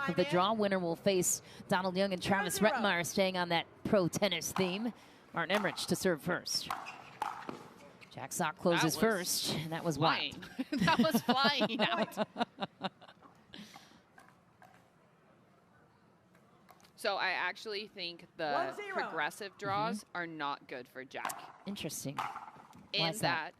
half of the draw. Winner will face Donald Young and Travis Rettmeyer, staying on that pro tennis theme. Martin Emmrich to serve first. Jack Sock closes first, and that was flying. Wild. That was flying out. So I actually think the progressive draws are not good for Jack. Interesting. In that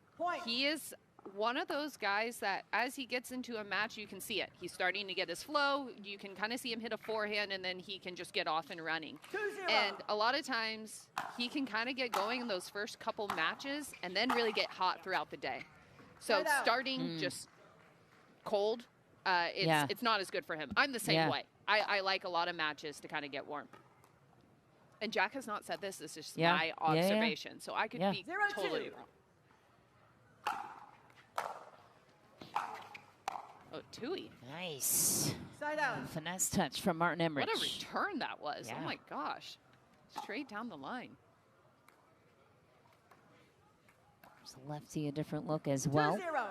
he is one of those guys that as he gets into a match, you can see it. He's starting to get his flow. You can kind of see him hit a forehand, and then he can just get off and running. And a lot of times he can kind of get going in those first couple matches and then really get hot throughout the day. So starting just cold, it's not as good for him. I'm the same way. I like a lot of matches to kind of get warm. And Jack has not said this. This is just my observation. So I could be totally wrong. Oh, Tui. Nice. Side out. Finesse touch from Martin Emmrich. What a return that was. Oh, my gosh. Straight down the line. There's a lefty, a different look as well. 2-0.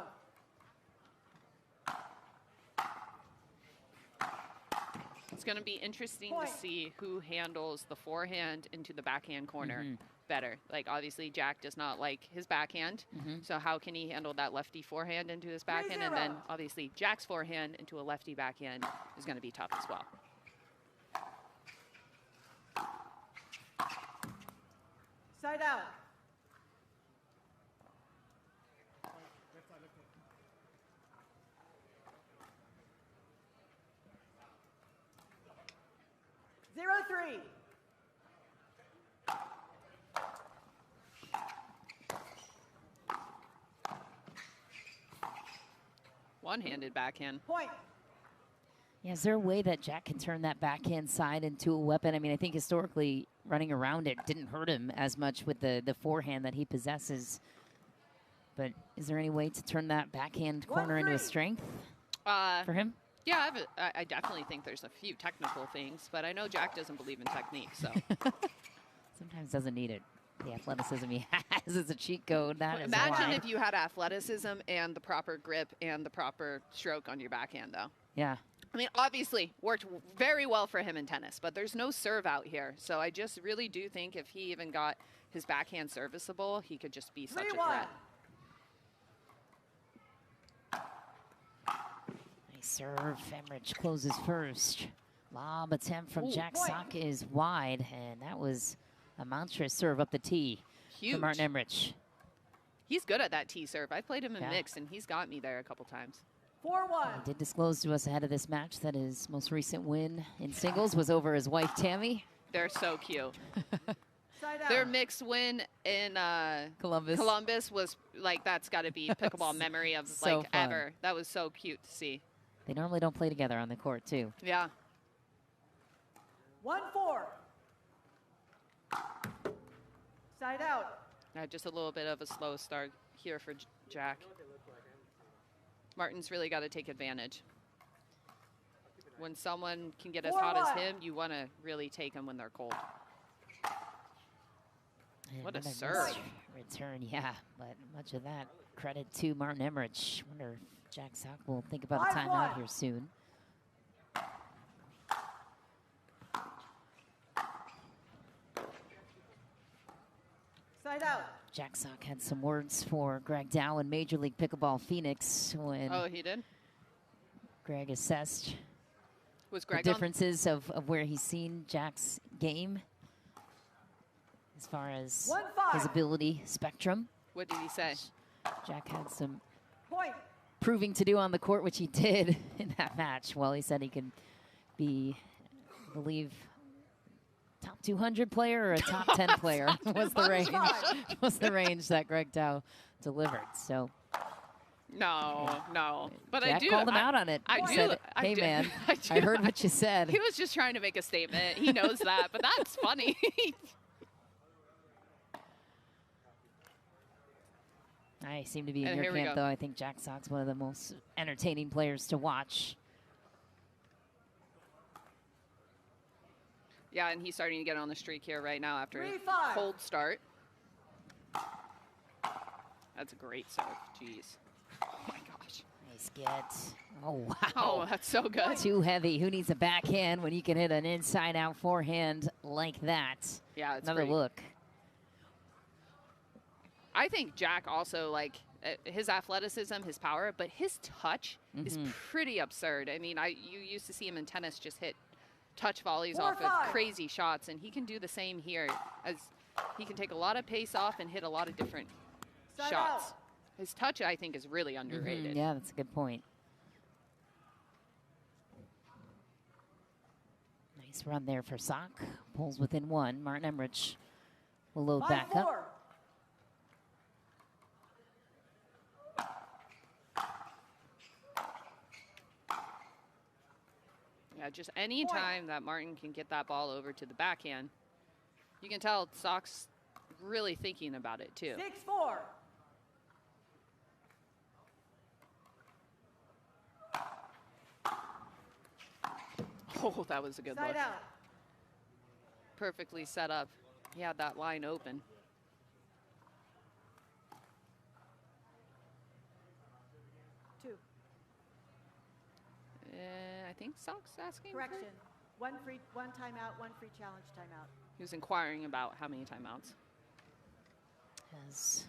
It's going to be interesting to see who handles the forehand into the backhand corner better. Like, obviously, Jack does not like his backhand. So how can he handle that lefty forehand into his backhand? And then, obviously, Jack's forehand into a lefty backhand is going to be tough as well. Side out. Zero, 3. One-handed backhand. Point. Yeah, is there a way that Jack can turn that backhand side into a weapon? I mean, I think historically running around it didn't hurt him as much with the forehand that he possesses. But is there any way to turn that backhand corner into a strength for him? Yeah, I definitely think there's a few technical things, but I know Jack doesn't believe in technique, so. Sometimes doesn't need it. The athleticism he has is a cheat code. Imagine if you had athleticism and the proper grip and the proper stroke on your backhand, though. Yeah. I mean, obviously, worked very well for him in tennis, but there's no serve out here. So I just really do think if he even got his backhand serviceable, he could just be such a threat. Nice serve. Emmrich closes first. Lob attempt from Jack Sock is wide, and that was a monstrous serve up the tee from Martin Emmrich. He's good at that tee serve. I played him in mixed, and he's got me there a couple times. 4-1. He did disclose to us ahead of this match that his most recent win in singles was over his wife, Tammy. They're so cute. Their mixed win in Columbus was like, that's got to be pickleball memory of so like fun. Ever. That was so cute to see. They normally don't play together on the court, too. Yeah. 1-4. Side out. Just a little bit of a slow start here for Jack. Martin's really got to take advantage. When someone can get as hot as him, you want to really take them when they're cold. And what a serve. Return, yeah, but much of that credit to Martin Emmrich. Wonder if Jack Sock will think about a timeout here soon. Side out. Jack Sock had some words for Greg Dow in Major League Pickleball Phoenix when he did? Greg assessed Was Greg the differences of where he's seen Jack's game as far as his ability spectrum. What did he say? Jack had some proving to do on the court, which he did in that match. Well, he said he could be, I believe, top 200 player or a top 10 player was the range. Was the range that Greg Dow delivered. So. No. But Jack I do called him out on it. I said, hey, man, I heard what you said. He was just trying to make a statement. He knows that, but that's funny. I seem to be in your camp, though. I think Jack Sock's one of the most entertaining players to watch. Yeah, and he's starting to get on the streak here right now after a cold start. That's a great serve. Jeez. Oh, my gosh. Nice Get. Oh, wow. Oh, that's so good. Too heavy. Who needs a backhand when you can hit an inside-out forehand like that? Yeah, it's Another great. look. I think Jack also, like, his athleticism, his power, but his touch is pretty absurd. I mean, you used to see him in tennis just hit touch volleys off of crazy shots, and he can do the same here. As he can take a lot of pace off and hit a lot of different shots. His touch, I think, is really underrated. Yeah, that's a good point. Nice run there for Sock. Pulls within one. Martin Emmrich will load back up. Yeah, just any time that Martin can get that ball over to the backhand, you can tell Sock's really thinking about it, too. 6-4. Oh, that was a good look. Out. Perfectly set up. He had that line open. I think Sock's asking. Correction. One timeout, one free challenge timeout. He was inquiring about how many timeouts. Has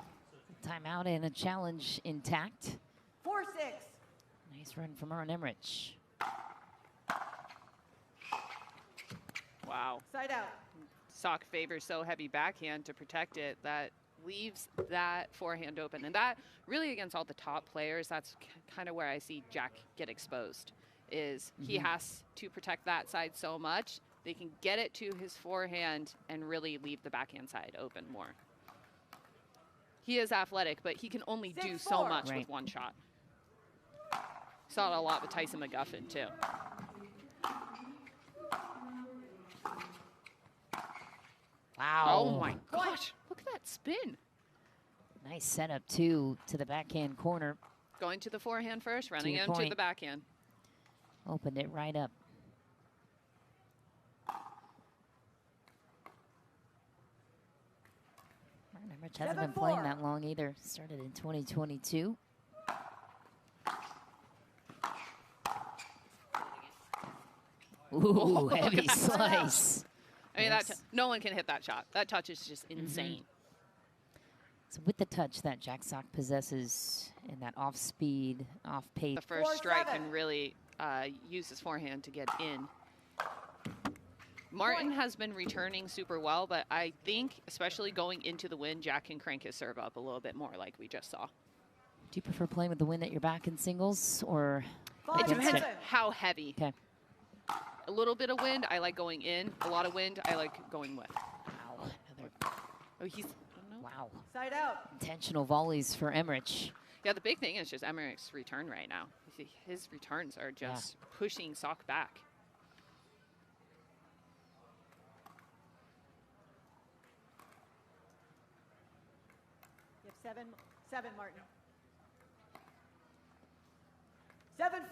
a timeout and a challenge intact. 4-6. Nice run from Martin Emmrich. Wow. Side out. Sock favors so heavy backhand to protect it that leaves that forehand open. And that really, against all the top players, that's kind of where I see Jack get exposed, is he has to protect that side so much they can get it to his forehand and really leave the backhand side open more. He is athletic, but he can only do so much with one shot. Saw it a lot with Tyson McGuffin, too. Wow. Oh, my gosh. Look at that spin. Nice setup, too, to the backhand corner. Going to the forehand first, running into the backhand. Opened it right up. Martin Emmrich hasn't been playing that long either. Started in 2022. Ooh, heavy slice. I mean, no one can hit that shot. That touch is just insane. So with the touch that Jack Sock possesses and that off-speed, off-pace. The first strike can really use his forehand to get in. Martin has been returning super well, but I think, especially going into the wind, Jack can crank his serve up a little bit more like we just saw. Do you prefer playing with the wind at your back in singles, or? It depends how heavy. Okay. A little bit of wind, I like going in. A lot of wind, I like going with. Wow. Oh, he's, I don't know. Wow. Side out. Intentional volleys for Emmrich. Yeah, the big thing is just Emmerich's return right now. His returns are just pushing Sock back. You have seven, Martin. 7-5.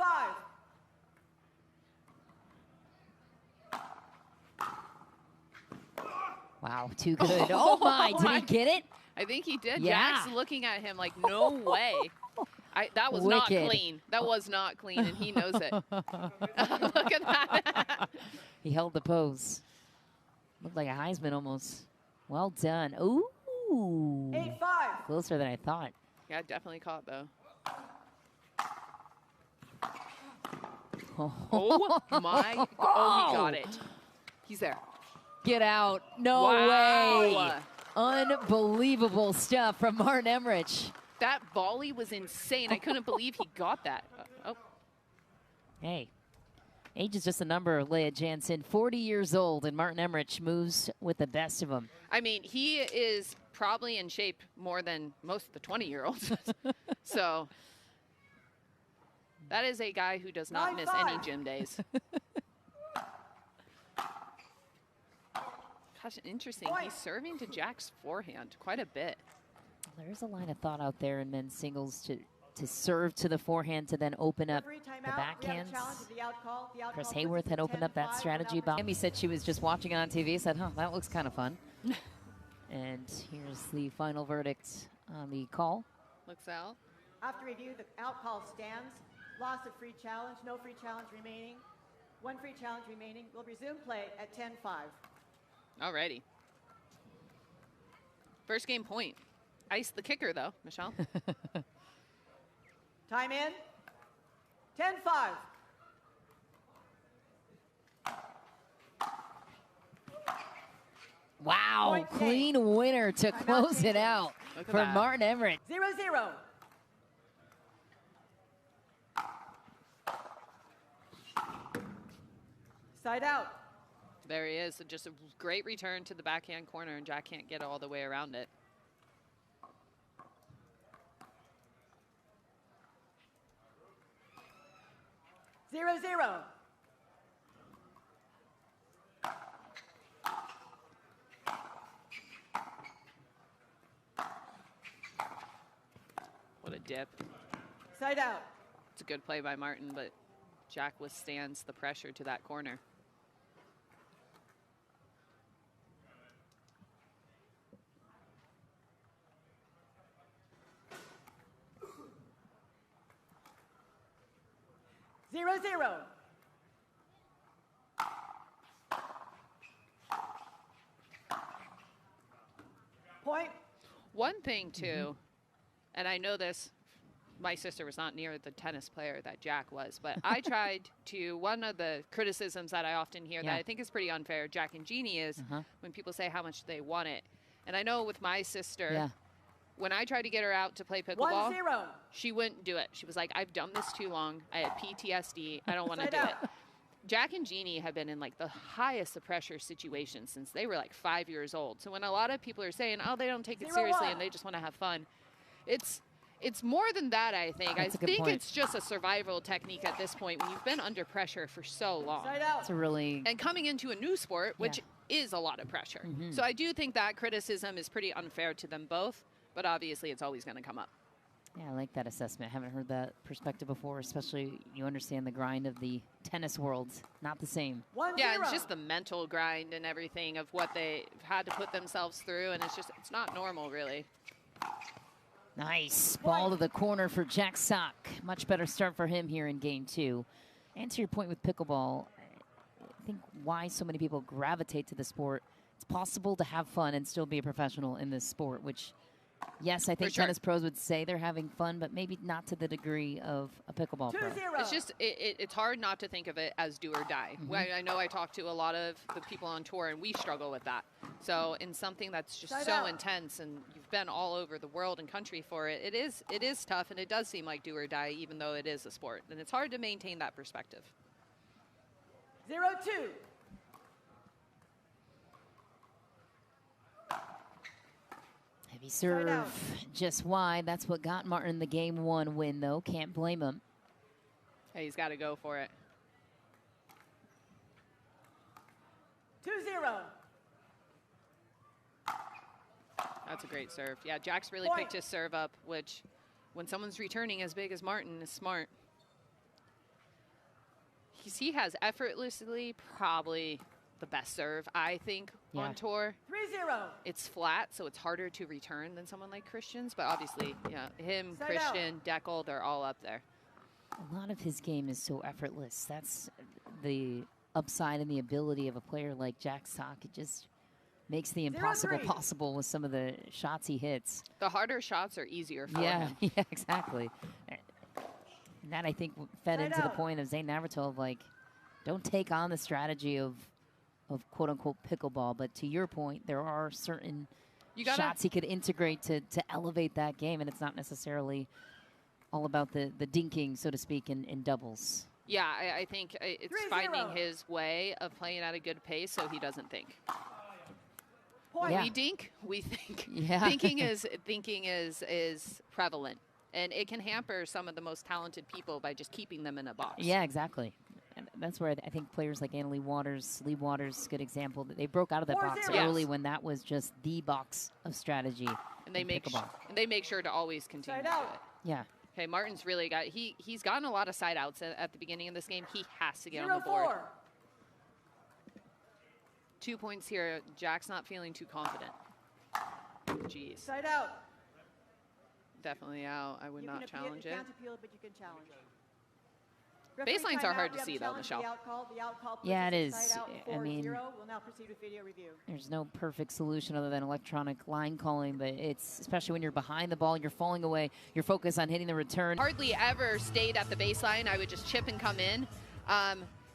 Wow, too good. Oh my, did he get it? I think he did. Yeah. Jack's looking at him like, no way. That was not clean. That was not clean, and he knows it. Look at that. He held the pose. Looked like a Heisman almost. Well done. Ooh. 8-5. Closer than I thought. Yeah, definitely caught, though. Oh, my. Oh, he got it. He's there. Get out. No way. Unbelievable stuff from Martin Emmrich. That volley was insane. I couldn't believe he got that. Hey, age is just a number, Leah Jansen. 40 years old, and Martin Emmrich moves with the best of them. I mean, he is probably in shape more than most of the 20-year-olds. So that is a guy who does not miss any gym days. Gosh, interesting. He's serving to Jack's forehand quite a bit. There's a line of thought out there in men's singles to serve to the forehand to then open up the backhands. Chris Hayworth had opened up that strategy. Amy said she was just watching it on TV, said, huh, that looks kind of fun. And here's the final verdict on the call. Looks out. After review, the out call stands. Loss of free challenge, no free challenge remaining. One free challenge remaining. We'll resume play at 10-5. Alrighty. First game point. Ice the kicker, though, Michelle. Time in. 10-5. Wow, Point clean winner to close it out for that. Martin Emmrich. 0-0. Side out. There he is. So just a great return to the backhand corner, and Jack can't get all the way around it. Zero, zero. What a dip. Side out. It's a good play by Martin, but Jack withstands the pressure to that corner. Zero, zero. Point. One thing, too, and I know this, my sister was not near the tennis player that Jack was, but I tried to, one of the criticisms that I often hear that I think is pretty unfair, Jack and Jeannie, is when people say how much they want it. And I know with my sister, when I tried to get her out to play pickleball, 1-0. she wouldn't do it. She was like, I've done this too long. I had PTSD. I don't want to do it. Jack and Jeannie have been in like the highest of pressure situations since they were like 5 years old. So when a lot of people are saying, oh, they don't take it seriously and they just want to have fun, it's more than that, I think. That's I think it's just a survival technique at this point when you've been under pressure for so long. It's a really... And coming into a new sport, which is a lot of pressure. So I do think that criticism is pretty unfair to them both, but obviously it's always going to come up. Yeah, I like that assessment. I haven't heard that perspective before, especially you understand the grind of the tennis world. Not the same. 1-0. Yeah, it's just the mental grind and everything of what they've had to put themselves through, and it's not normal, really. Nice. Ball to the corner for Jack Sock. Much better start for him here in game two. And to your point with pickleball, I think why so many people gravitate to the sport, it's possible to have fun and still be a professional in this sport, which... Yes, I think tennis pros would say they're having fun, but maybe not to the degree of a pickleball pro. 2-0. It's just, it's hard not to think of it as do or die. I know I talk to a lot of the people on tour, and we struggle with that. So in something that's just so intense, and you've been all over the world and country for it, it is tough, and it does seem like do or die, even though it is a sport. And it's hard to maintain that perspective. 0-2. Heavy serve, just wide. That's what got Martin the game one win, though. Can't blame him. Hey, he's got to go for it. 2-0. That's a great serve. Yeah, Jack's really picked his serve up, which when someone's returning as big as Martin is smart. He has effortlessly probably the best serve, I think, on tour. 3-0. It's flat, so it's harder to return than someone like Christian's, but obviously, him, Christian, Deckel, they're all up there. A lot of his game is so effortless. That's the upside and the ability of a player like Jack Sock. It just makes the impossible possible with some of the shots he hits. The harder shots are easier for him. Yeah, exactly. And that, I think, fed into the point of Zane Navratil of, like, don't take on the strategy of quote-unquote pickleball. But to your point, there are certain shots he could integrate to elevate that game, and it's not necessarily all about the dinking, so to speak, in doubles. Yeah, I think it's finding his way of playing at a good pace so he doesn't think. We dink, we think. Thinking is prevalent, and it can hamper some of the most talented people by just keeping them in a box. Yeah, exactly. And that's where I think players like Annalie Waters, Lee Waters, good example, that they broke out of that box early when that was just the box of strategy. And they make sure to always continue to do it. Yeah. Okay, Martin's really got, he's gotten a lot of side outs at the beginning of this game. He has to get on the board. 2 points here. Jack's not feeling too confident. Jeez. Side out. Definitely out. I would not challenge it. You can't appeal, but you can challenge. Baselines are hard to see, though, Michelle. Yeah, it is. I mean, we'll now proceed with video review. There's no perfect solution other than electronic line calling, but it's, especially when you're behind the ball, you're falling away, you're focused on hitting the return. Hardly ever stayed at the baseline. I would just chip and come in.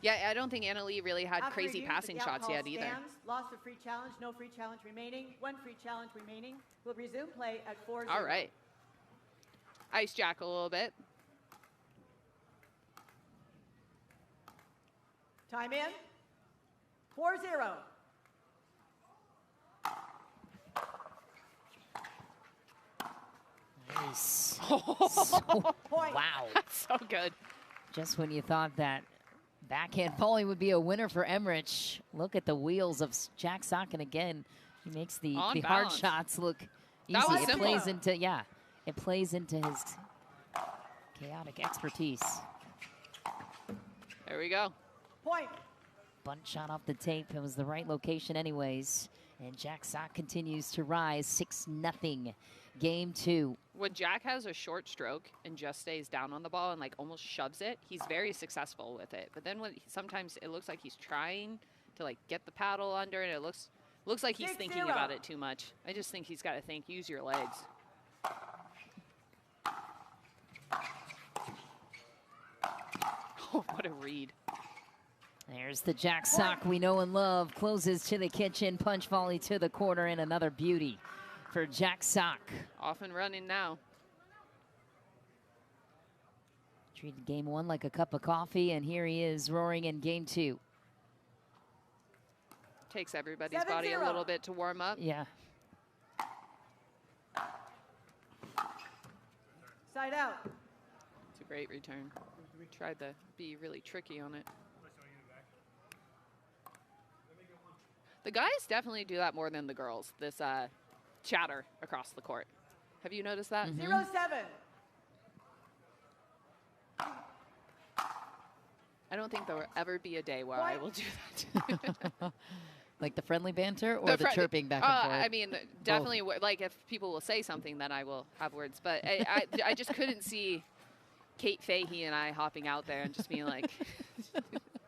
Yeah, I don't think Anna Lee really had crazy passing shots yet either. Lost a free challenge, no free challenge remaining, 1 free challenge remaining. We'll resume play at 4-0. All right. Ice Jack a little bit. Time in. 4-0. Nice. Point. Wow. That's so good. Just when you thought that backhand volley would be a winner for Emmrich, look at the wheels of Jack Sock, and again, he makes the hard shots look easy. That was it simple. plays into, yeah, it plays into his chaotic expertise. There we go. Point. Bunt shot off the tape. It was the right location anyways. And Jack Sock continues to rise, 6-0. Game 2. When Jack has a short stroke and just stays down on the ball and like almost shoves it, he's very successful with it. But then when sometimes it looks like he's trying to like get the paddle under, and it looks like he's thinking about it too much. I just think he's got to think, use your legs. Oh, what a read. There's the Jack Sock we know and love. Closes to the kitchen, punch volley to the corner, and another beauty for Jack Sock. Off and running now. Treated game 1 like a cup of coffee, and here he is roaring in game 2. Takes everybody's body a little bit to warm up. Yeah. Side out. It's a great return. We tried to be really tricky on it. The guys definitely do that more than the girls, this chatter across the court. Have you noticed that? 0-7. I don't think there will ever be a day where I will do that. Like the friendly banter or the chirping back and forth? I mean, definitely, like if people will say something, then I will have words. But I just couldn't see Kate Fahey and I hopping out there and just being like,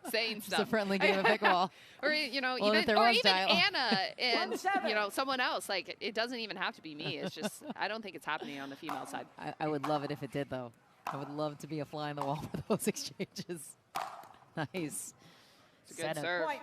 saying stuff. It's a friendly game of pickleball. Or, you know, well, even Anna and, you know, someone else. Like, it doesn't even have to be me. It's just, I don't think it's happening on the female side. I would love it if it did, though. I would love to be a fly on the wall for those exchanges. Nice. It's a good serve. Point.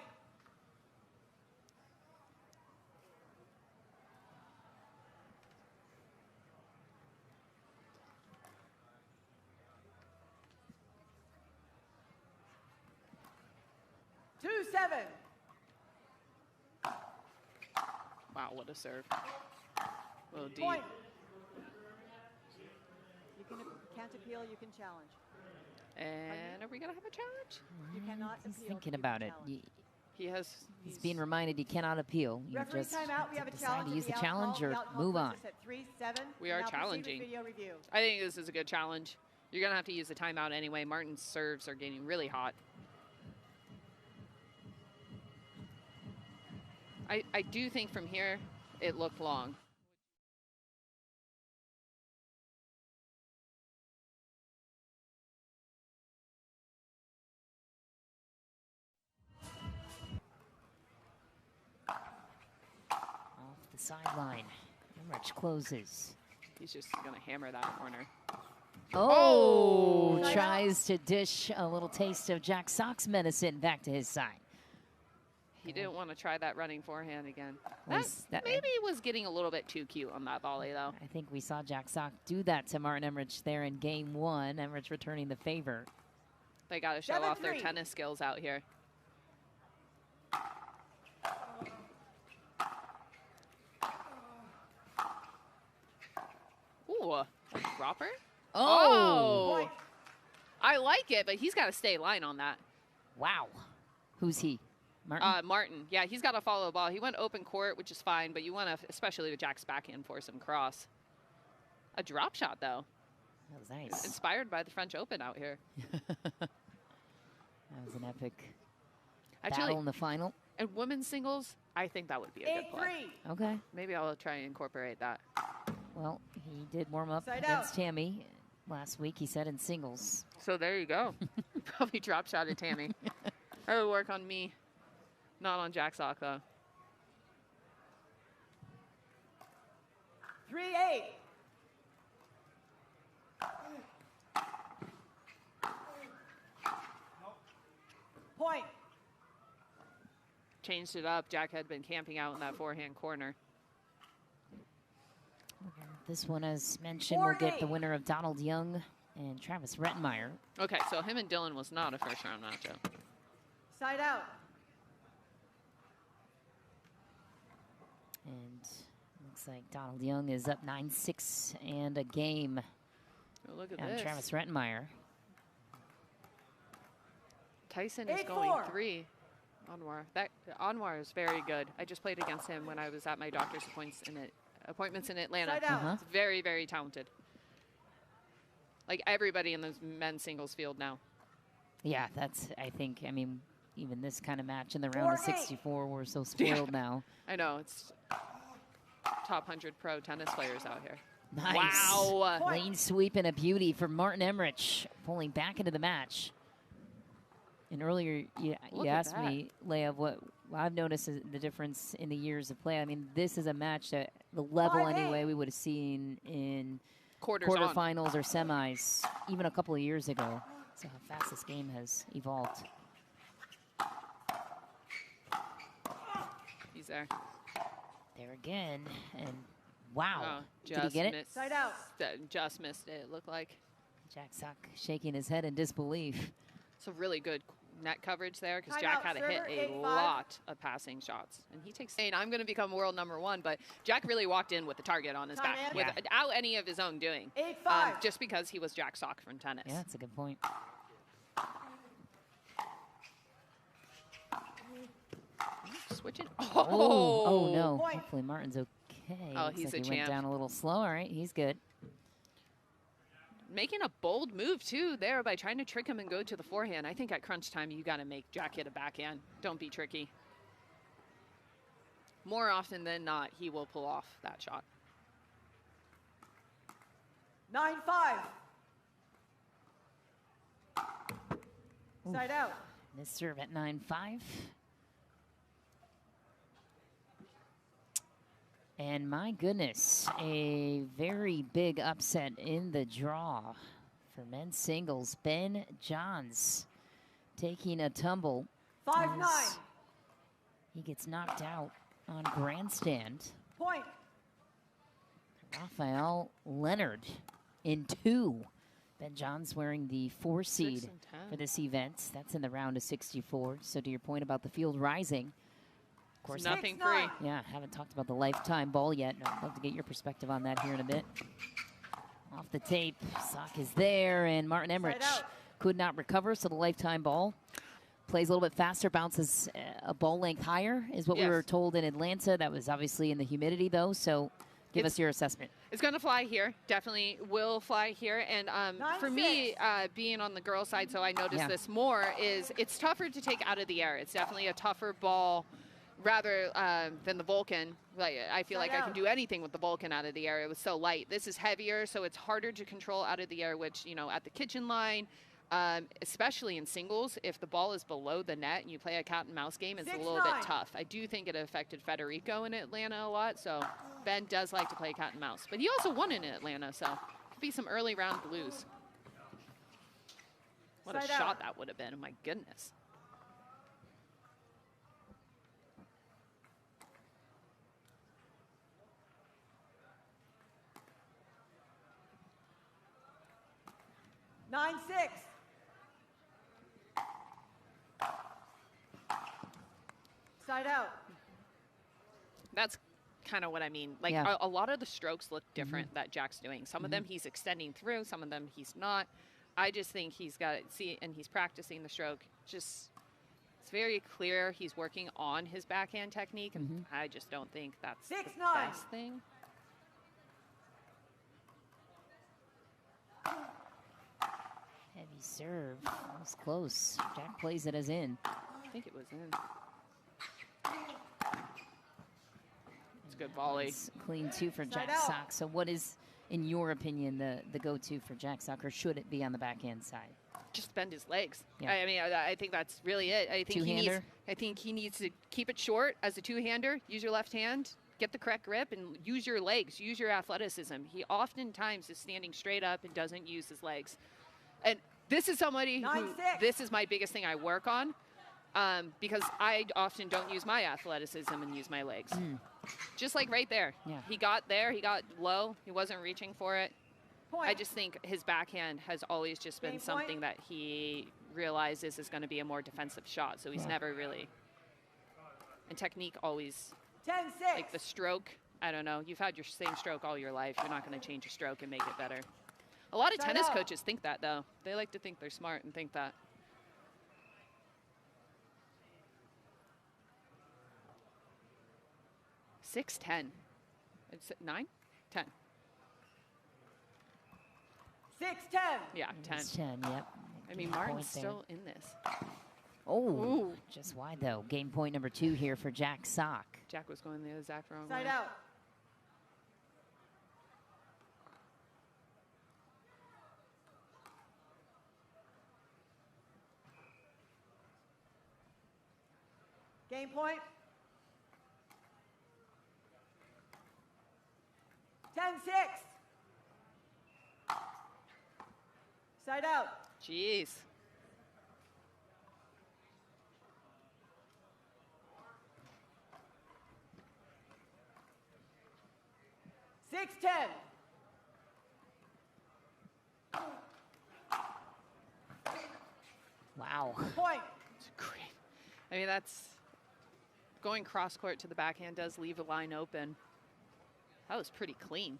Wow, what a serve. A little deep. Point. You can't appeal, you can challenge. And are we going to have a challenge? You cannot He's appeal. thinking about it. He's being reminded he cannot appeal. You Referee just timeout. We have a decide challenge. to use the challenge or move on. We are challenging. I think this is a good challenge. You're going to have to use the timeout anyway. Martin's serves are getting really hot. I do think from here it looked long. Off the sideline. Emmrich closes. He's just going to hammer that corner. Oh, tries to dish a little taste of Jack Sock's medicine back to his side. He didn't want to try that running forehand again. That maybe was getting a little bit too cute on that volley, though. I think we saw Jack Sock do that to Martin Emmrich there in game 1. Emmrich returning the favor. They got to show off their tennis skills out here. Ooh, a dropper? Oh! I like it, but he's got to stay line on that. Wow. Who's he? Martin? Martin. Yeah, he's got to follow the ball. He went open court, which is fine, but you want to, especially with Jack's backhand, force him cross. A drop shot, though. That was nice. Inspired by the French Open out here. That was an epic battle in the final. And women's singles, I think that would be a good play. Okay. Maybe I'll try and incorporate that. Well, he did warm up against Tammy last week, he said, in singles. So there you go. Probably drop shot at Tammy. That would work on me, not on Jack Sock, though. 3-8. Point. Changed it up. Jack had been camping out in that forehand corner. This one, as mentioned, will get the winner of Donald Young and Travis Rettenmeyer. Okay, so him and Dylan was not a first-round matchup. Side out. And looks like Donald Young is up 9-6 and a game Oh, look at on this. Travis Rettenmeyer. Tyson is 8-4. going 3. Anwar is very good. I just played against him when I was at my doctor's appointments in Atlanta. Side out. He's very, very talented. Like everybody in the men's singles field now. Yeah, that's, I think, I mean, even this kind of match in the round of 64, we're so spoiled now. I know, it's top 100 pro tennis players out here. Nice. Wow. Lane sweep and a beauty for Martin Emmrich, pulling back into the match. And earlier, you asked me, Leah, what I've noticed is the difference in the years of play. I mean, this is a match that the level anyway we would have seen in quarterfinals or semis even a couple of years ago. So how fast this game has evolved. He's there. There again, and wow. Oh, did he get it? Side out. Just missed it, it looked like. Jack Sock shaking his head in disbelief. It's a really good net coverage there because Timeout, Jack had to hit server, a 8-5. lot of passing shots. And he takes, saying, I'm going to become world #1, but Jack really walked in with the target on his Time back in. without any of his own doing. 8-5. Just because he was Jack Sock from tennis. Yeah, that's a good point. Switching. Oh no. Point. Hopefully Martin's okay. Oh, Looks he's like a he champ. went down a little slow. All right, he's good. Making a bold move, too, there by trying to trick him and go to the forehand. I think at crunch time, you got to make Jack hit a backhand. Don't be tricky. More often than not, he will pull off that shot. 9-5. Side out. This serve at 9-5. And my goodness, a very big upset in the draw for men's singles. Ben Johns taking a tumble. 5-9. as he gets knocked out on grandstand. Point. Rafael Leonard in 2. Ben Johns wearing the 4 seed 6 and 10. for this event. That's in the round of 64. So to your point about the field rising, of course, Nothing 6-9. free. yeah, haven't talked about the lifetime ball yet. I'd love to get your perspective on that here in a bit. Off the tape, Sock is there, and Martin Emmrich out. could not recover, so the lifetime ball plays a little bit faster, bounces a ball length higher, is what we Yes. were told in Atlanta. That was obviously in the humidity, though, so give us your assessment. It's going to fly here. Definitely will fly here. And for me, being on the girl side, so I noticed this more, is it's tougher to take out of the air. It's definitely a tougher ball rather than the Vulcan. Like, I feel like I can do anything with the Vulcan out of the air. It was so light. This is heavier, so it's harder to control out of the air, which, you know, at the kitchen line, especially in singles, if the ball is below the net and you play a cat and mouse game, it's a little bit tough. I do think it affected Federico in Atlanta a lot, so Ben does like to play cat and mouse. But he also won in Atlanta, so could be some early round blues. What a shot that would have been, my goodness. 9-6. Side out. That's kind of what I mean. Like a lot of the strokes look different that Jack's doing. Some of them he's extending through, some of them he's not. I just think he's got to see, and he's practicing the stroke. Just, it's very clear he's working on his backhand technique, and I just don't think that's the best thing. Heavy serve. That was close. Jack plays it as in. I think it was in. It's a good volley. It's clean 2 for Jack Sock. So what is, in your opinion, the go-to for Jack Sock, or should it be on the backhand side? just bend his legs. Yeah. I mean, I think that's really it. I think he needs to keep it short as a two-hander. Use your left hand, get the correct grip, and use your legs. Use your athleticism. He oftentimes is standing straight up and doesn't use his legs. And this is somebody who, this is my biggest thing I work on, because I often don't use my athleticism and use my legs. Just like right there. Yeah. He got there, he got low, he wasn't reaching for it. Point. I just think his backhand has always just been something that he realizes is going to be a more defensive shot, so he's never really, and technique always, 10-6. like the stroke, I don't know, you've had your same stroke all your life, you're not going to change your stroke and make it better. A lot of tennis coaches think that, though. They like to think they're smart and think that. Six, 10. It's 9? 10. 6-10. Yeah, 10. It's 10, yep. I mean, Martin's still in this. Oh, just wide, though. Game point number 2 here for Jack Sock. Jack was going the exact wrong Side way. out. Game point. 10-6. Side out. Jeez. Six, 10. Wow. Point. It's great. I mean, that's going cross court to the backhand does leave a line open. That was pretty clean.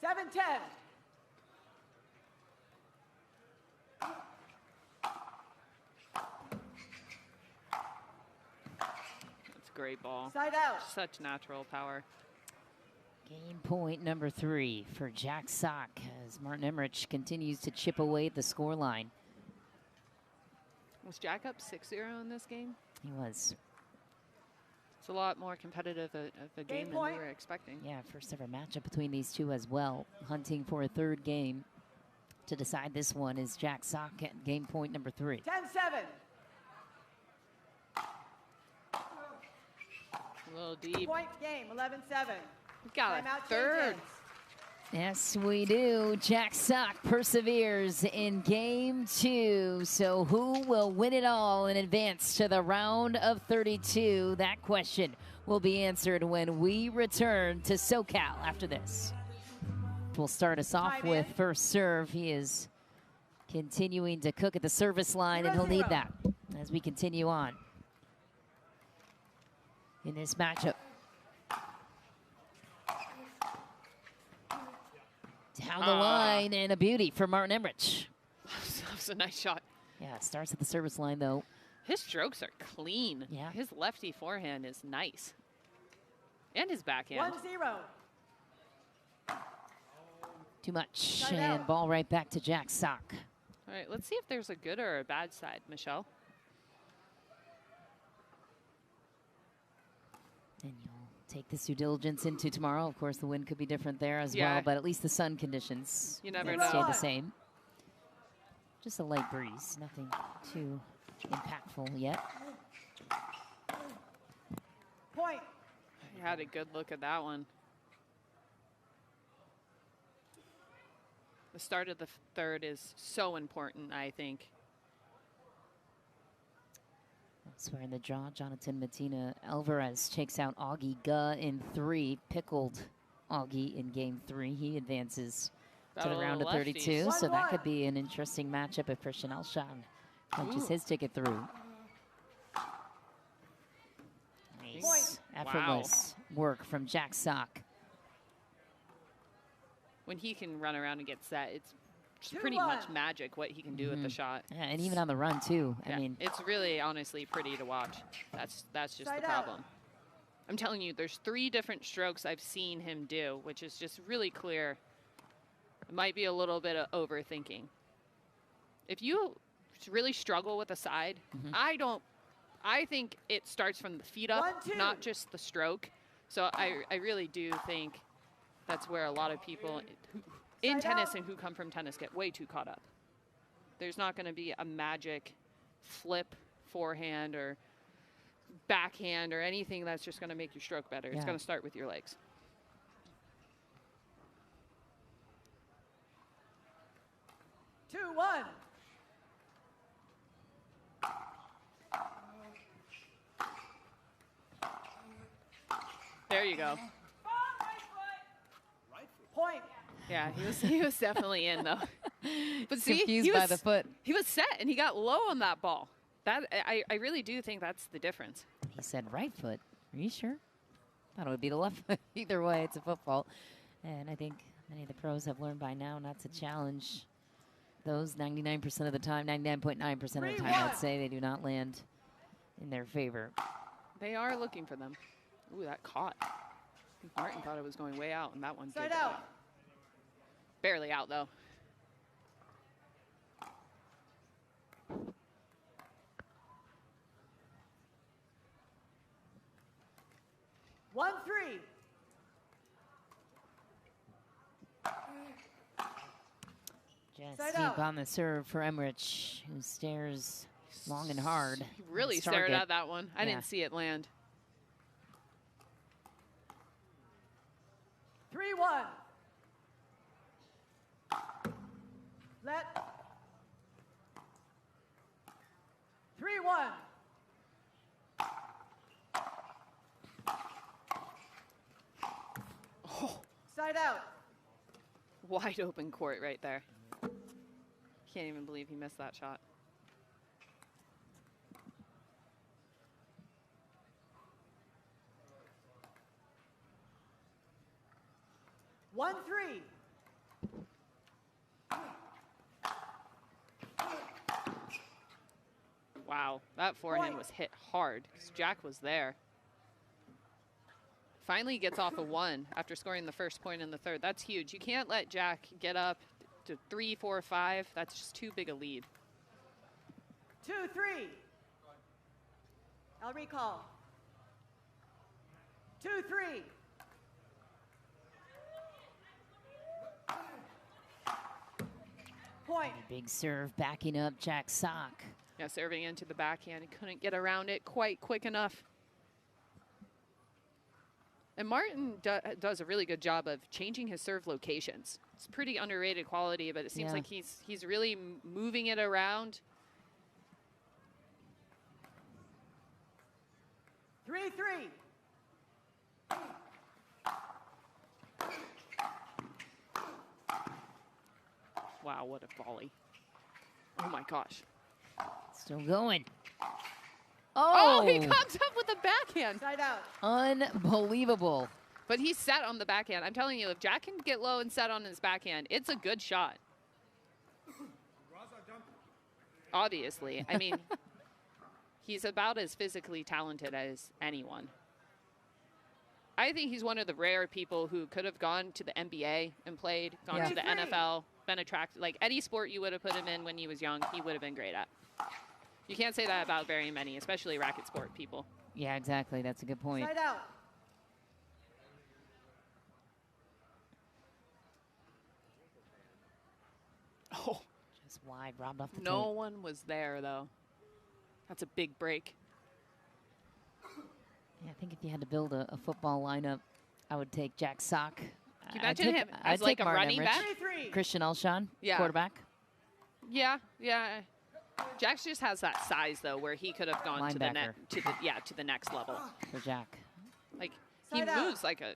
7-10. That's a great ball. Side out. Such natural power. Game point number 3 for Jack Sock as Martin Emmrich continues to chip away at the scoreline. Was Jack up 6-0 in this game? He was. It's a lot more competitive of a game than we were expecting. Yeah, first ever matchup between these two as well. Hunting for a third game to decide this one is Jack Sock at game point number 3. 10-7. A little deep. Point game, 11-7. We got Timeout a third. changes. Yes, we do. Jack Sock perseveres in game 2. So who will win it all and advance to the round of 32? That question will be answered when we return to SoCal after this. We'll start us off with first serve. He is continuing to cook at the service line, and he'll need that as we continue on in this matchup. Down the line, and a beauty for Martin Emmrich. That was a nice shot. Yeah, it starts at the service line, though. His strokes are clean. Yeah. His lefty forehand is nice. And his backhand. 1-0. Too much, and ball right back to Jack Sock. All right, let's see if there's a good or a bad side, Michelle. And you'll take this due diligence into tomorrow. Of course, the wind could be different there as well, but at least the sun conditions You never stay know. the same. Just a light breeze, nothing too impactful yet. Point. You had a good look at that one. The start of the third is so important, I think. Elsewhere in the draw, Jonathan Matina Alvarez takes out Augie Ga in 3. Pickled Augie in game 3. He advances to the round of 32. So that could be an interesting matchup if Christian Alshon punches his ticket through. Nice, effortless work from Jack Sock. When he can run around and get set, it's just pretty much magic what he can do with the shot. Yeah, and even on the run too. I mean, it's really honestly pretty to watch. That's just the problem. I'm telling you, there's 3 different strokes I've seen him do, which is just really clear. It might be a little bit of overthinking. If you really struggle with a side, I think it starts from the feet up, not just the stroke. So I really do think that's where a lot of people in tennis and who come from tennis get way too caught up. There's not going to be a magic flip forehand or backhand or anything that's just going to make your stroke better. It's going to start with your legs. Two, one. There you go. Point. Yeah, he was definitely in though. But see, confused by the foot. He was set and he got low on that ball. That I really do think that's the difference. He said right foot. Are you sure? Thought it would be the left foot. Either way, it's a football. And I think many of the pros have learned by now not to challenge those 99% of the time, 99.9% of the time, I'd say they do not land in their favor. They are looking for them. Ooh, that caught. I think Martin thought it was going way out, and that one Side out. Barely out, though. One, three. Just deep on the serve for Emmrich, who stares long and hard. He really stared at that one. I didn't see it land. 3-1. Let. 3-1. Oh. Side out. Wide open court right there. Can't even believe he missed that shot. One, three. Wow, that forehand was hit hard because Jack was there. Finally gets off a 1 after scoring the first point in the third. That's huge. You can't let Jack get up to 3, 4, 5. That's just too big a lead. 2, 3. I'll recall. 2, 3. Point. Big serve backing up Jack Sock. Yeah, serving into the backhand. He couldn't get around it quite quick enough. And Martin does a really good job of changing his serve locations. It's pretty underrated quality, but it seems like he's really moving it around. 3-3. Wow, what a volley. Oh my gosh. Still going. Oh, he comes up with a backhand. Side out. Unbelievable. But he's set on the backhand. I'm telling you, if Jack can get low and set on his backhand, it's a good shot. Obviously. I mean, he's about as physically talented as anyone. I think he's one of the rare people who could have gone to the NBA and played, gone to the NFL, been attracted. Like any sport you would have put him in when he was young, he would have been great at. You can't say that about very many, especially racket sport people. Yeah, exactly. That's a good point. Side out. Oh. Just wide, robbed off the No tape. one was there, though. That's a big break. Yeah, I think if you had to build a football lineup, I would take Jack Sock. Can you imagine him as like a running back? Christian Alshon, Yeah. quarterback. Yeah, yeah. Jack just has that size though, where he could have gone to the to the next level. For Jack. Like he moves like a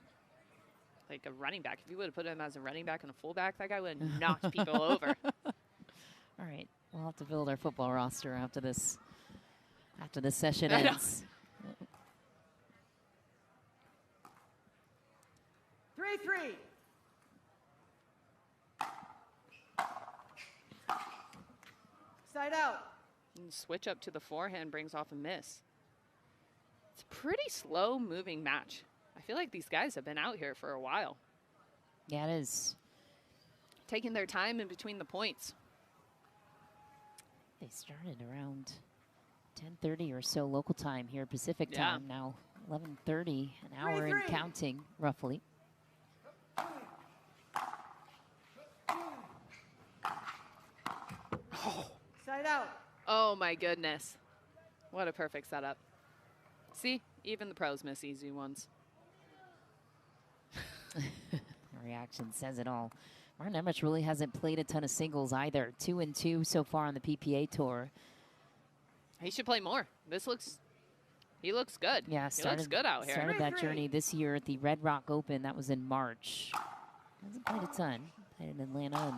running back. If you would have put him as a running back and a fullback, that guy would have knocked people over. All right, we'll have to build our football roster after this session ends. 3-3. Side out. And switch up to the forehand brings off a miss. It's a pretty slow moving match. I feel like these guys have been out here for a while. Yeah, it is. Taking their time in between the points. They started around 10:30 or so local time here, Pacific time. Now 11:30, an hour and counting, roughly. Side out. Oh, my goodness. What a perfect setup. See, even the pros miss easy ones. Reaction says it all. Martin Emmrich really hasn't played a ton of singles either. 2-2 so far on the PPA Tour. He should play more. He looks good. Yeah, he looks good out here. Started that journey this year at the Red Rock Open. That was in March. Hasn't played a ton. Played in Atlanta, and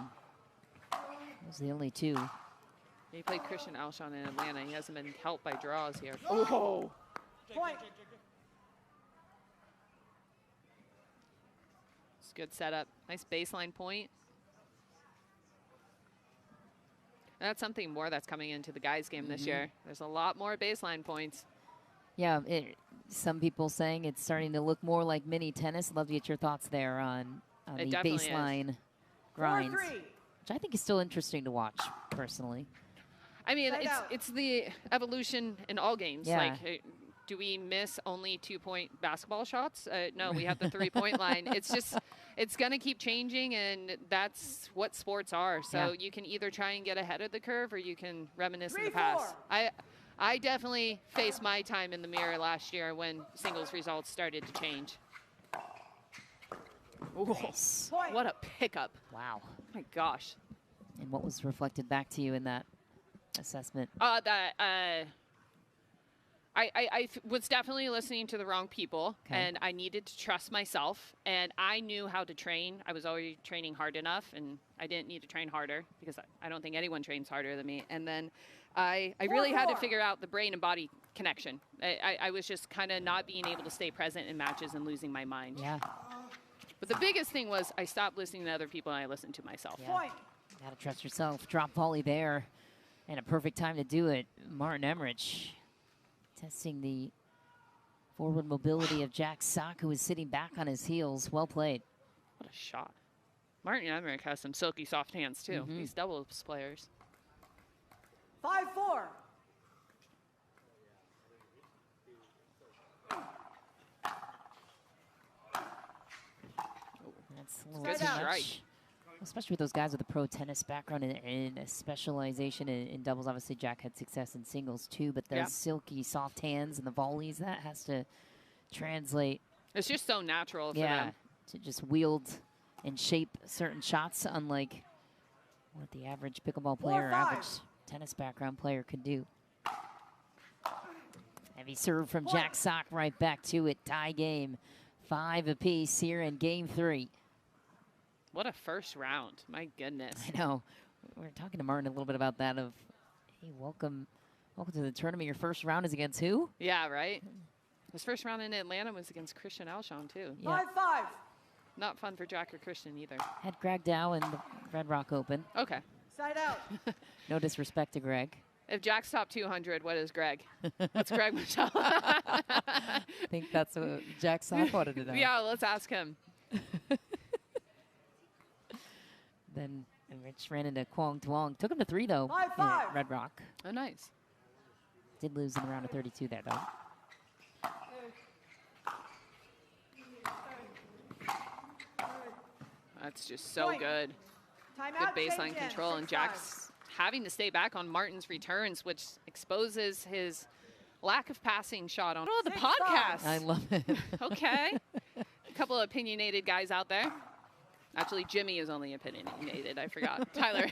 those are the only two. He played Christian Alshon in Atlanta. He hasn't been helped by draws here. Oh! Point. It's a good setup. Nice baseline point. And that's something more that's coming into the guys' game this year. There's a lot more baseline points. Yeah, some people saying it's starting to look more like mini tennis. Love to get your thoughts there on the baseline grinds, which I think is still interesting to watch, personally. I mean, it's the evolution in all games. Yeah. Like, do we miss only 2-point basketball shots? No, we have the 3-point line. It's just, it's going to keep changing, and that's what sports are. So you can either try and get ahead of the curve, or you can reminisce in the past. I definitely faced my time in the mirror last year when singles results started to change. Nice. What a pickup. Wow. My gosh. And what was reflected back to you in that assessment? I was definitely listening to the wrong people, and I needed to trust myself, and I knew how to train. I was already training hard enough, and I didn't need to train harder because I don't think anyone trains harder than me. And then I really had to figure out the brain and body connection. I was just kind of not being able to stay present in matches and losing my mind. Yeah. But the biggest thing was I stopped listening to other people and I listened to myself. Yeah. Got to trust yourself. Drop volley there, and a perfect time to do it. Martin Emmrich testing the forward mobility of Jack Sock, who is sitting back on his heels. Well played. What a shot. Martin Emmrich has some silky soft hands, too. These doubles players. 5-4. That's a little too much. Especially with those guys with a pro tennis background and a specialization in doubles. Obviously, Jack had success in singles, too. But those silky, soft hands and the volleys, that has to translate. It's just so natural for them. To just wield and shape certain shots, unlike what the average pickleball player or average tennis background player could do. Heavy serve from Jack Sock, right back to it. Tie game. 5 apiece here in game 3. What a first round. My goodness. I know. We were talking to Martin a little bit about that of, hey, welcome to the tournament. Your first round is against who? Yeah, right? His first round in Atlanta was against Christian Alshon, too. Yeah. 5-5. Not fun for Jack or Christian either. Had Greg Dow in the Red Rock Open. Okay. Side out. No disrespect to Greg. If Jack's top 200, what is Greg? What's Greg Michelle? I think that's what Jack Sock wanted to know. Yeah, let's ask him. Then Rich ran into Kwong Tuong. Took him to 3, though, at Red Rock. Oh, nice. Did lose in the round of 32 there, though. That's just so good. Good baseline control, and Jack's having to stay back on Martin's returns, which exposes his lack of passing shot on the podcast. I love it. Okay. A couple of opinionated guys out there. Actually, Jimmy is only opinionated. I forgot. Tyler.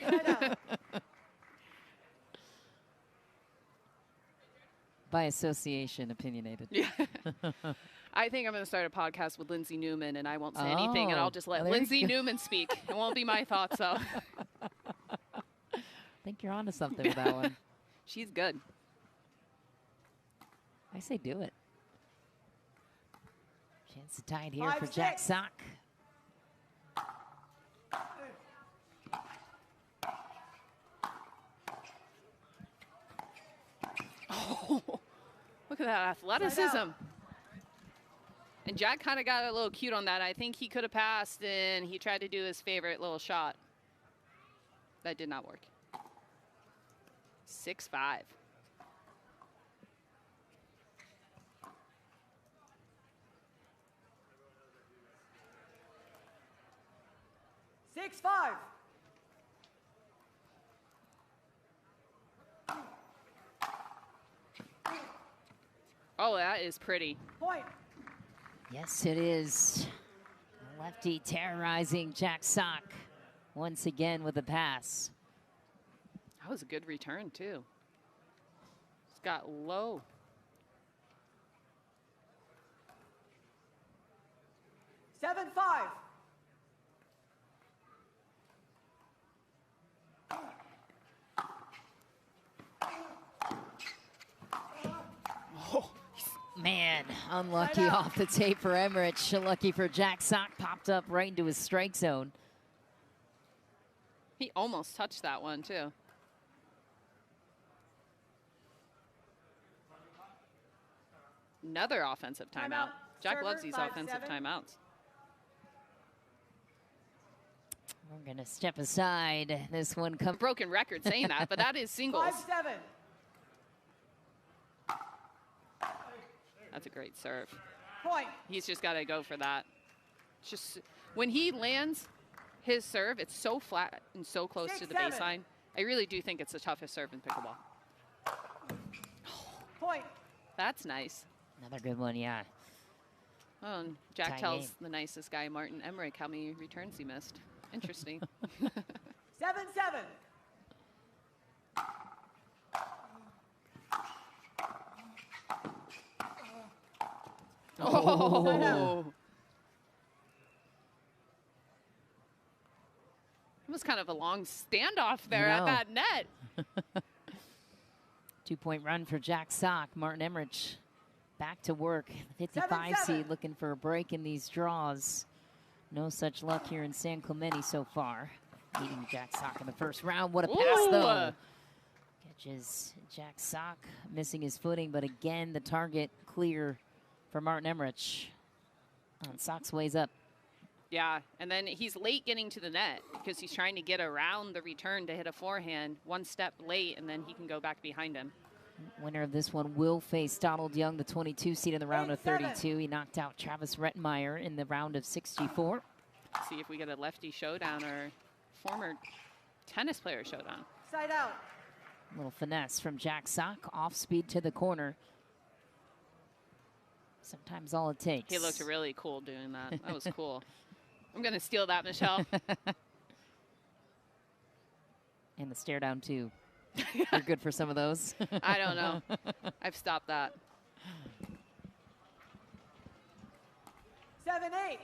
By association, opinionated. Yeah. I think I'm going to start a podcast with Lindsay Newman, and I won't say anything, and I'll just let Lindsay Newman speak. It won't be my thoughts, though. I think you're onto something with that one. She's good. I say do it. Chance to tie it here for Jack Sock. Oh, look at that athleticism. And Jack kind of got a little cute on that. I think he could have passed, and he tried to do his favorite little shot. That did not work. 6-5. Oh, that is pretty. Point. Yes, it is. Lefty terrorizing Jack Sock once again with a pass. That was a good return, too. It's got low. 7-5. Man, unlucky off the tape for Emmrich. Lucky for Jack Sock, popped up right into his strike zone. He almost touched that one, too. Another offensive timeout. Jack loves these offensive timeouts. We're going to step aside. This one comes. Broken record saying that, but that is singles. 5-7. That's a great serve. Point. He's just got to go for that. Just when he lands his serve, it's so flat and so close to the baseline. I really do think it's the toughest serve in pickleball. Point. That's nice. Another good one, yeah. Oh, and Jack Tie tells game. the nicest guy, Martin Emmrich, how many returns he missed. Interesting. 7-7. Oh. It was kind of a long standoff there at that net. 2-point run for Jack Sock. Martin Emmrich back to work. 55 7-7. seed looking for a break in these draws. No such luck here in San Clemente so far. Beating Jack Sock in the first round. What a pass, though. Catches Jack Sock, missing his footing, but again, the target clear for Martin Emmrich. Sock's ways up. Yeah, and then he's late getting to the net because he's trying to get around the return to hit a forehand. One step late, and then he can go back behind him. Winner of this one will face Donald Young, the 22 seed in the round of 32. He knocked out Travis Rettenmeyer in the round of 64. See if we get a lefty showdown or former tennis player showdown. Side out. A little finesse from Jack Sock, off speed to the corner. Sometimes all it takes. He looked really cool doing that. That was cool. I'm going to steal that, Michelle. And the stare down, too. You're good for some of those. I don't know. I've stopped that. 7-8.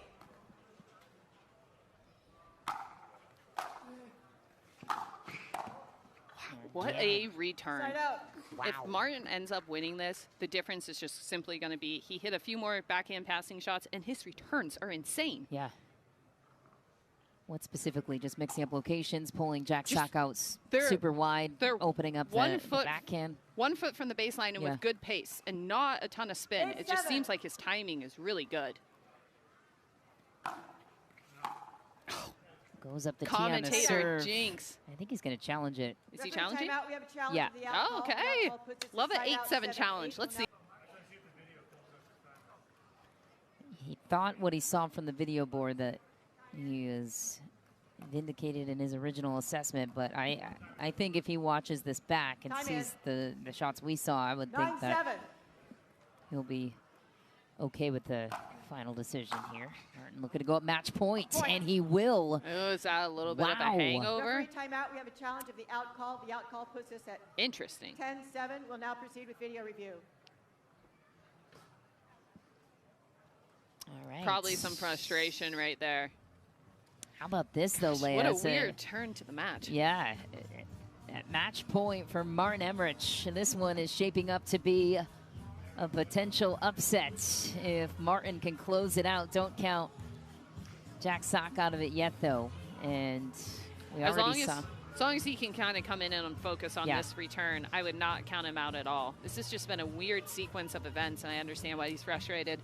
What a return. Side out. Wow. If Martin ends up winning this, the difference is just simply going to be he hit a few more backhand passing shots, and his returns are insane. Yeah. What specifically? Just mixing up locations, pulling Jack Sock out super wide, opening up the backhand. 1 foot from the baseline and with good pace and not a ton of spin. It just seems like his timing is really good. Goes up the tee on the serve. Commentator Jinx. I think he's going to challenge it. Is he challenging? We have a challenge Yeah. to the outcall. Oh, okay. The outcall puts us Love an side out, 8-7 challenge. Let's see. He thought what he saw from the video board that he is vindicated in his original assessment, but I think if he watches this back and sees the shots we saw, I would think that he'll be okay with the final decision here. Martin looking to go up match point, and he will. Oh, is that a little bit of a hangover? Referee timeout. We have a challenge of the outcall. The outcall puts us at Interesting. 10-7. We'll now proceed with video review. All right. Probably some frustration right there. How about this, though, Leia? What a weird turn to the match. Yeah. At match point for Martin Emmrich. And this one is shaping up to be a potential upset. If Martin can close it out, don't count Jack Sock out of it yet, though. And we already saw. As long as he can kind of come in and focus on this return, I would not count him out at all. This has just been a weird sequence of events, and I understand why he's frustrated.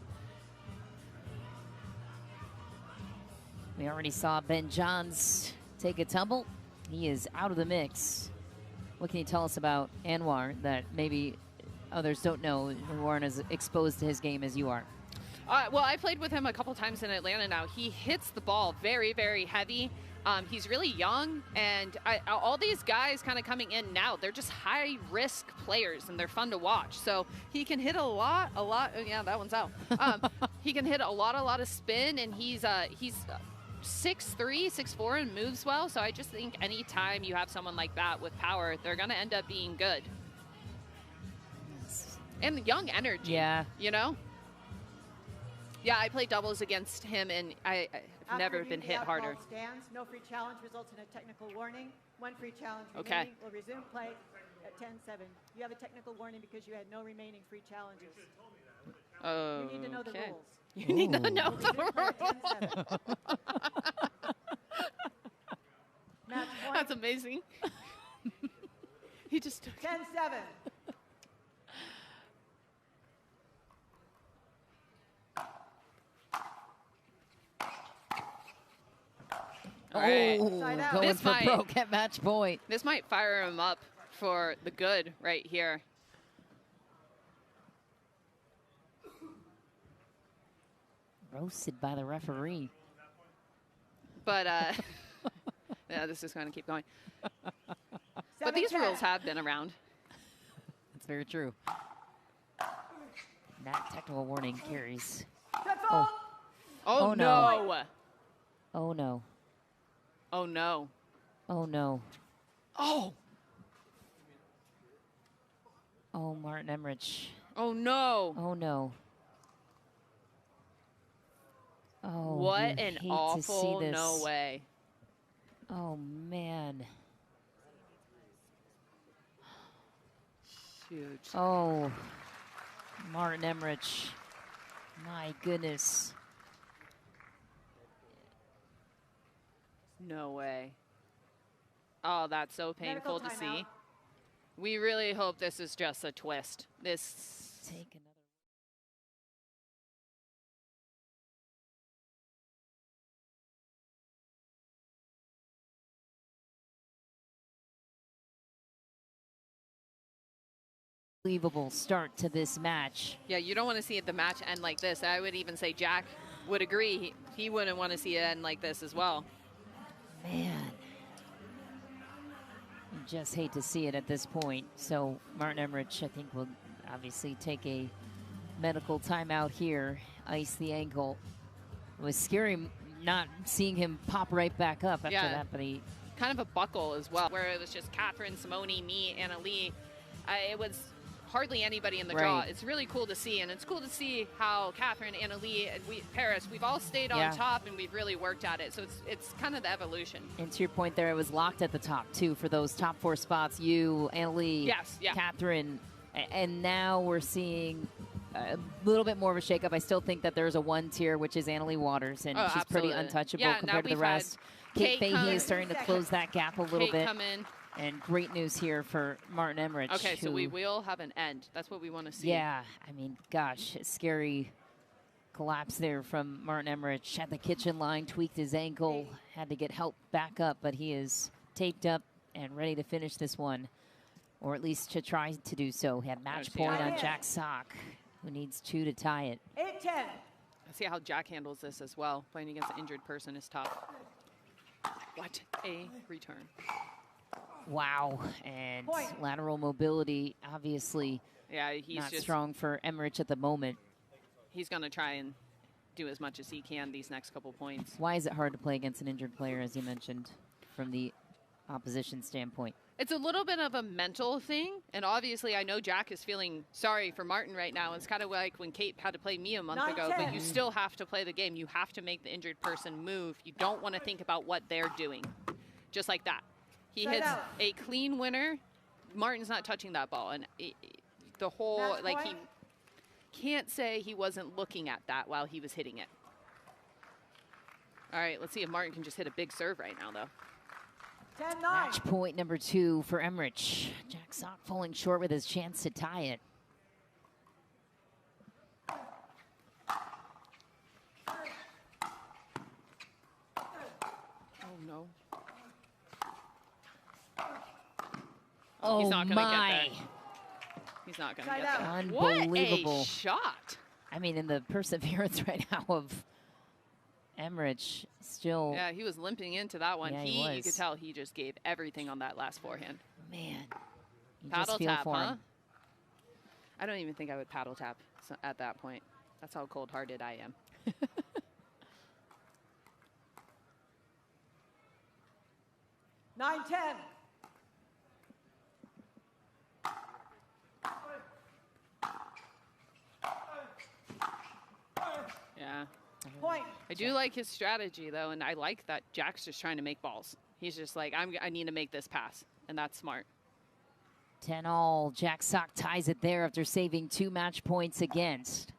We already saw Ben Johns take a tumble. He is out of the mix. What can you tell us about Anwar that maybe others don't know who aren't as exposed to his game as you are? Well, I played with him a couple times in Atlanta now. He hits the ball very, very heavy. He's really young, and all these guys kind of coming in now, they're just high-risk players, and they're fun to watch. So he can hit a lot. Yeah, that one's out. He can hit a lot of spin, and he's 6'3", 6'4", and moves well. So I just think anytime you have someone like that with power, they're going to end up being good. And young energy, you know? Yeah, I played doubles against him, and I've never been hit harder. Stands, no free challenge results in a technical warning. 1 free challenge remaining. We'll resume play at 10-7. You have a technical warning because you had no remaining free challenges. You need to know the rules. You need to know the rules. That's amazing. He just took 10-7. All right. Going for broke at match point. This might fire him up for the good right here. Roasted by the referee. But, yeah, this is going to keep going. But these rules have been around. That's very true. That technical warning carries. Oh, no. Oh, no. Oh, no. Oh, no. Oh. Oh, Martin Emmrich. Oh, no. Oh, no. Oh, what an awful no way. Oh, man. Huge. Oh, Martin Emmrich. My goodness. No way. Oh, that's so painful to see. We really hope this is just a twist. Take another. Unbelievable start to this match. Yeah, you don't want to see the match end like this. I would even say Jack would agree. He wouldn't want to see it end like this as well. Man, you just hate to see it at this point. So Martin Emmrich, I think, will obviously take a medical timeout here, ice the ankle. It was scary not seeing him pop right back up after that, but he... Kind of a buckle as well, where it was just Catherine, Simone, me, Anna Lee. It was hardly anybody in the draw. It's really cool to see, and it's cool to see how Catherine, Anna Lee, and Paris, we've all stayed on top, and we've really worked at it. So it's kind of the evolution. And to your point there, it was locked at the top, too, for those top 4 spots. You, Anna Lee, Catherine, and now we're seeing a little bit more of a shakeup. I still think that there's a 1 tier, which is Anna Lee Waters, and she's pretty untouchable compared to the rest. Kate Fahey is starting to close that gap a little bit. Come in. And great news here for Martin Emmrich. Okay, so we will have an end. That's what we want to see. Yeah, I mean, gosh, a scary collapse there from Martin Emmrich. Had the kitchen line, tweaked his ankle, had to get help back up, but he is taped up and ready to finish this one, or at least to try to do so. He had match point on Jack Sock, who needs 2 to tie it. 8-10. Let's see how Jack handles this as well. Playing against an injured person is tough. What a return. Wow, and lateral mobility, obviously he's not strong for Emmrich at the moment. He's going to try and do as much as he can these next couple points. Why is it hard to play against an injured player, as you mentioned, from the opposition standpoint? It's a little bit of a mental thing, and obviously I know Jack is feeling sorry for Martin right now. It's kind of like when Kate had to play me a month ago, but you still have to play the game. You have to make the injured person move. You don't want to think about what they're doing, just like that. He hits a clean winner. Martin's not touching that ball. And the whole, like, he can't say he wasn't looking at that while he was hitting it. All right, let's see if Martin can just hit a big serve right now, though. 10-9. Match point number 2 for Emmrich. Jack Sock falling short with his chance to tie it. Oh, no. Oh, he's not gonna my. Get there. He's not going to get there. Unbelievable. What a shot. I mean, in the perseverance right now of Emmrich still. Yeah, he was limping into that one. Yeah, You could tell he just gave everything on that last forehand. Man. You Paddle just feel tap, for huh? him. I don't even think I would paddle tap at that point. That's how cold-hearted I am. Nine, 10. Yeah. Point. I do like his strategy, though, and I like that Jack's just trying to make balls. He's just like, I need to make this pass, and that's smart. 10-all. Jack Sock ties it there after saving 2 match points against.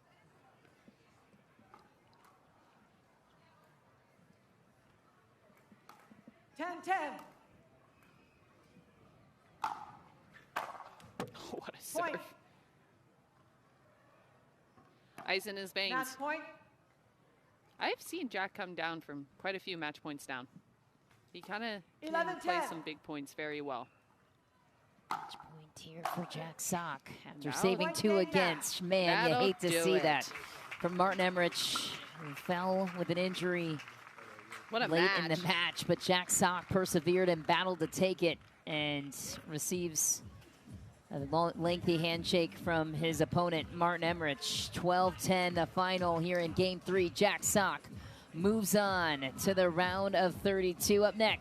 Oh, what a serve. Point. Ice in his veins. Match point. I've seen Jack come down from quite a few match points down. He kind of can 11-10. play some big points very well. Match point here for Jack Sock after No. saving 2 against. Man, you That'll hate to do see it. that from Martin Emmrich, who fell with an injury What a late match. in the match, but Jack Sock persevered and battled to take it and receives a lengthy handshake from his opponent, Martin Emmrich. 12-10, the final here in Game 3. Jack Sock moves on to the round of 32. Up next.